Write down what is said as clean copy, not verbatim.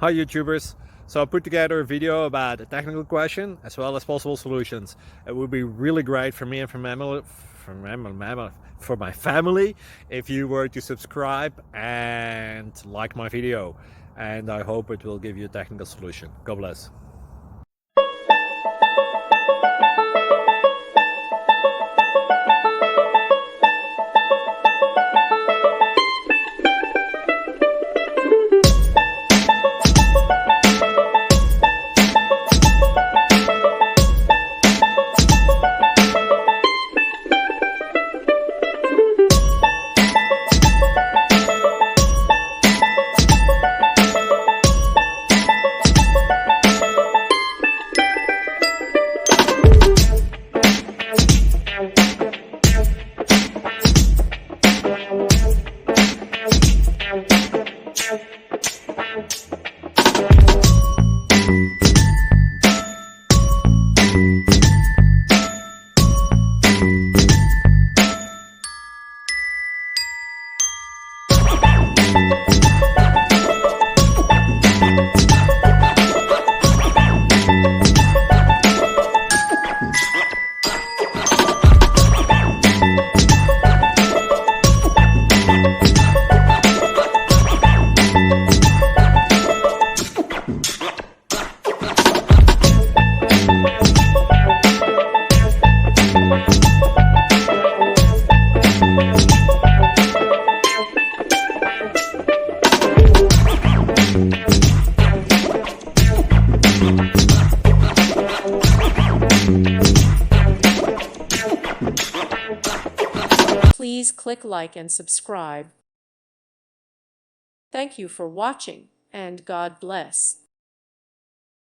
Hi YouTubers! So I put together a video about a technical question as well as possible solutions. It would be really great for me and for my family if you were to subscribe and like my video, and I hope it will give you a technical solution. God bless. Please click like and subscribe. Thank you for watching, and God bless.